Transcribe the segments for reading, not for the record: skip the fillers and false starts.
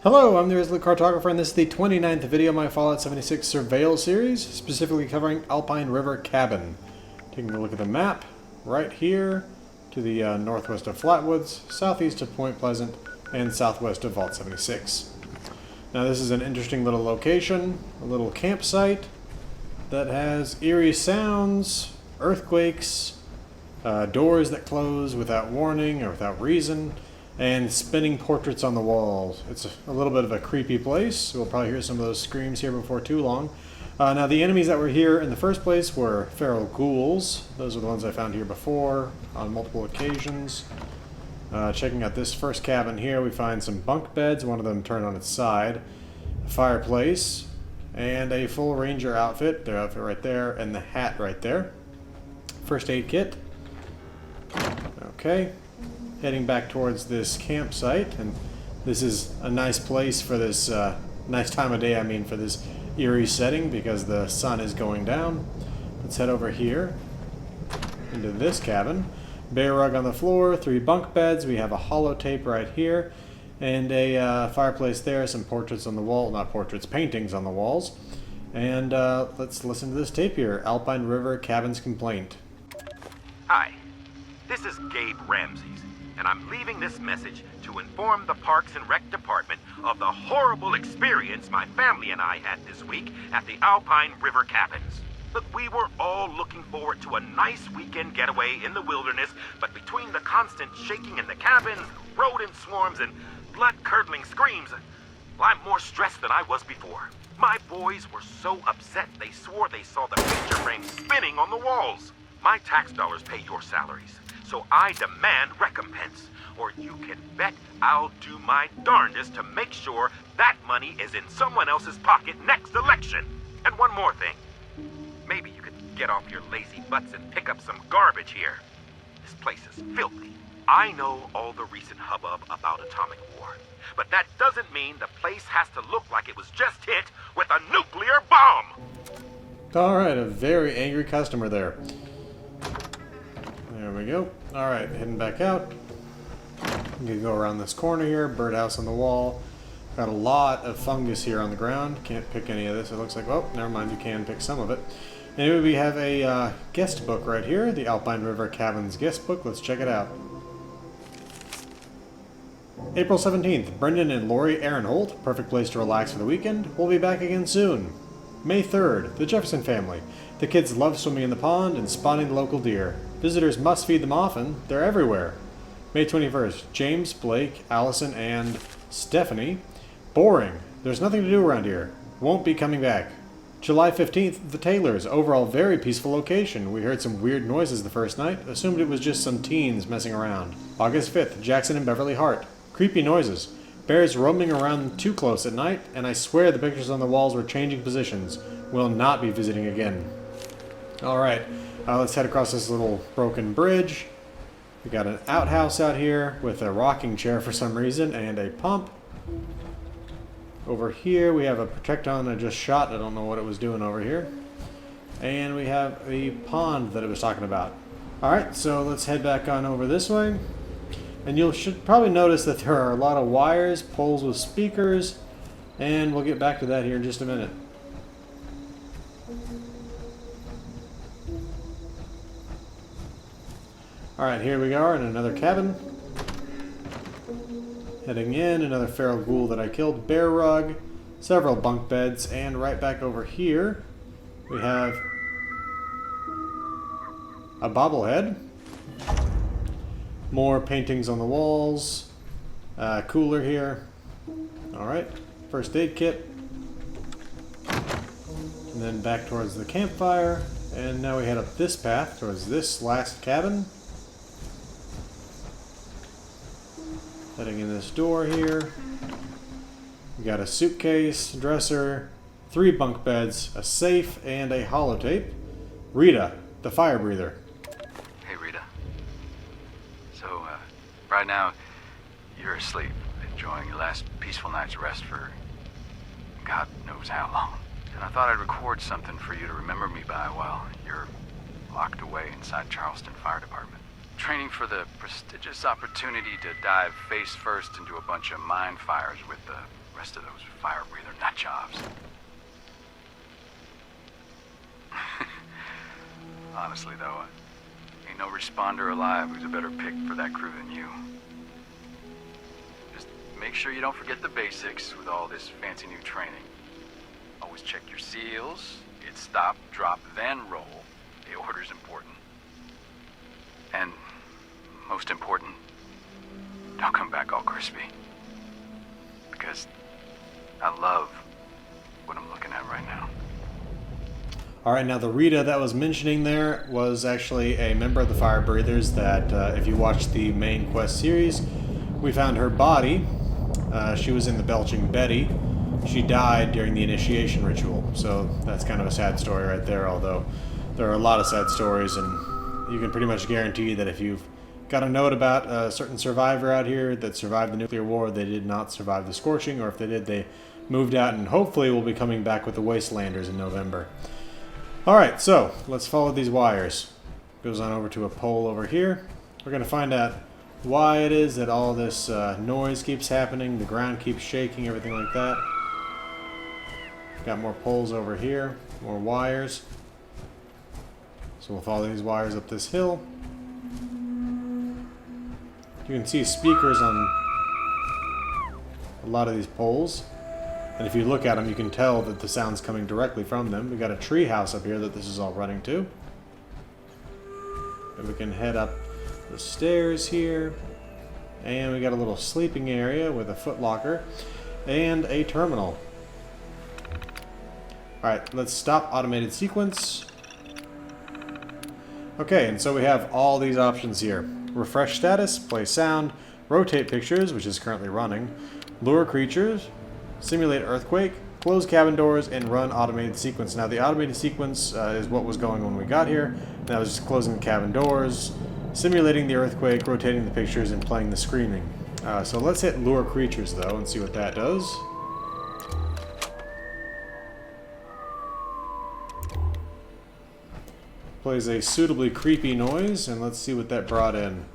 Hello, I'm the Resolute Cartographer, and this is the 29th video of my Fallout 76 Surveyal series, specifically covering Alpine River Cabin. Taking a look at the map, right here to the northwest of Flatwoods, southeast of Point Pleasant, and southwest of Vault 76. Now this is an interesting little location, a little campsite that has eerie sounds, earthquakes, doors that close without warning or without reason, and spinning portraits on the walls. It's a little bit of a creepy place. We'll probably hear some of those screams here before too long. Now the enemies that were here in the first place were feral ghouls. Those are the ones I found here before on multiple occasions. Checking out this first cabin here, we find some bunk beds, one of them turned on its side, a fireplace, and a full ranger outfit, their outfit right there, and the hat right there. First aid kit. Okay. Heading back towards this campsite, and this is a nice place for this nice time of day, for this eerie setting because the sun is going down. Let's head over here into this cabin. Bear rug on the floor, 3 bunk beds, we have a holotape right here, and a fireplace there, some portraits on the wall, not portraits, paintings on the walls. And let's listen to this tape here, Alpine River Cabins Complaint. Hi, this is Gabe Ramses, and I'm leaving this message to inform the Parks and Rec Department of the horrible experience my family and I had this week at the Alpine River Cabins. Look, we were all looking forward to a nice weekend getaway in the wilderness, but between the constant shaking in the cabins, rodent swarms, and blood-curdling screams, I'm more stressed than I was before. My boys were so upset they swore they saw the picture frames spinning on the walls. My tax dollars pay your salaries, so I demand recompense, or you can bet I'll do my darndest to make sure that money is in someone else's pocket next election. And one more thing. Maybe you could get off your lazy butts and pick up some garbage here. This place is filthy. I know all the recent hubbub about atomic war, but that doesn't mean the place has to look like it was just hit with a nuclear bomb! Alright, a very angry customer there. There we go. Alright, heading back out. I'm gonna go around this corner here, birdhouse on the wall. Got a lot of fungus here on the ground. Can't pick any of this. It looks like, oh, never mind, you can pick some of it. Anyway, we have a guest book right here, the Alpine River Cabins guest book. Let's check it out. April 17th, Brendan and Lori Aaronholt, perfect place to relax for the weekend. We'll be back again soon. May 3rd, the Jefferson family. The kids love swimming in the pond and spotting the local deer. Visitors must feed them often. They're everywhere. May 21st, James, Blake, Allison, and Stephanie. Boring. There's nothing to do around here. Won't be coming back. July 15th, the Taylors. Overall, very peaceful location. We heard some weird noises the first night. Assumed it was just some teens messing around. August 5th, Jackson and Beverly Hart. Creepy noises. Bears roaming around too close at night, and I swear the pictures on the walls were changing positions. Will not be visiting again. Alright, let's head across this little broken bridge. We got an outhouse out here with a rocking chair for some reason, and a pump. Over here we have a Protecton I just shot. I don't know what it was doing over here. And we have a pond that it was talking about. Alright, so let's head back on over this way. And you should probably notice that there are a lot of wires, poles with speakers, and we'll get back to that here in just a minute. Alright, here we are in another cabin. Heading in, another feral ghoul that I killed, bear rug, several bunk beds, and right back over here we have a bobblehead. More paintings on the walls, cooler here. Alright, first aid kit. And then back towards the campfire, and now we head up this path towards this last cabin. Heading in this door here. We got a suitcase, dresser, 3 bunk beds, a safe, and a holotape. Rita, the fire breather. Hey, Rita. So, right now, you're asleep, enjoying your last peaceful night's rest for God knows how long. And I thought I'd record something for you to remember me by while you're locked away inside Charleston Fire Department. training for the prestigious opportunity to dive face first into a bunch of mine fires with the rest of those fire breather nut jobs. Honestly, though, ain't no responder alive who's a better pick for that crew than you. Just make sure you don't forget the basics with all this fancy new training. Always check your seals, hit stop, drop, then roll. The order's important. And most important, don't come back all crispy. Because I love what I'm looking at right now. Alright, now the Rita that was mentioning there was actually a member of the Fire Breathers that, if you watch the main quest series, we found her body. She was in the Belching Betty. She died during the initiation ritual, so that's kind of a sad story right there, although there are a lot of sad stories, and you can pretty much guarantee that if you've got a note about a certain survivor out here that survived the nuclear war, they did not survive the scorching, or if they did, they moved out and hopefully will be coming back with the Wastelanders in November. Alright, so let's follow these wires. Goes on over to a pole over here. We're going to find out why it is that all this noise keeps happening, the ground keeps shaking, everything like that. Got more poles over here, more wires. So we'll follow these wires up this hill. You can see speakers on a lot of these poles. And if you look at them, you can tell that the sound's coming directly from them. We've got a tree house up here that this is all running to. And we can head up the stairs here. And we got a little sleeping area with a footlocker and a terminal. Alright, let's stop automated sequence. Okay, and so we have all these options here. Refresh status, play sound, rotate pictures, which is currently running, lure creatures, simulate earthquake, close cabin doors, and run automated sequence. Now the automated sequence is what was going when we got here. That was just closing the cabin doors, simulating the earthquake, rotating the pictures, and playing the screaming. So let's hit lure creatures though and see what that does. Plays a suitably creepy noise, and let's see what that brought in.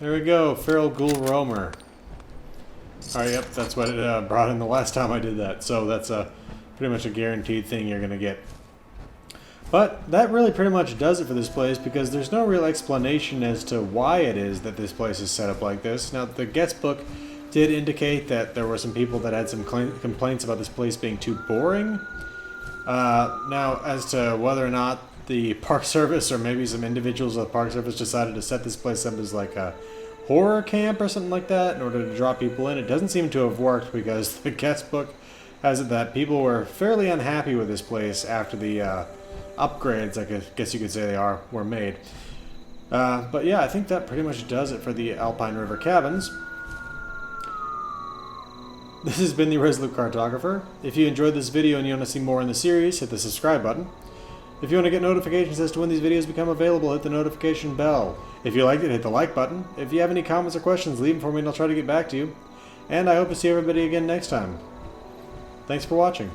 There we go, Feral Ghoul Roamer. Alright, yep, that's what it brought in the last time I did that, so that's pretty much a guaranteed thing you're going to get. But that really pretty much does it for this place, because there's no real explanation as to why it is that this place is set up like this. Now, the guest book did indicate that there were some people that had some complaints about this place being too boring. Now, as to whether or not the Park Service or maybe some individuals of the Park Service decided to set this place up as like a horror camp or something like that in order to draw people in, it doesn't seem to have worked, because the guest book has it that people were fairly unhappy with this place after the upgrades, I guess you could say were made. But yeah, I think that pretty much does it for the Alpine River Cabins. This has been the Resolute Cartographer. If you enjoyed this video and you want to see more in the series, hit the subscribe button. If you want to get notifications as to when these videos become available, hit the notification bell. If you liked it, hit the like button. If you have any comments or questions, leave them for me and I'll try to get back to you. And I hope to see everybody again next time. Thanks for watching.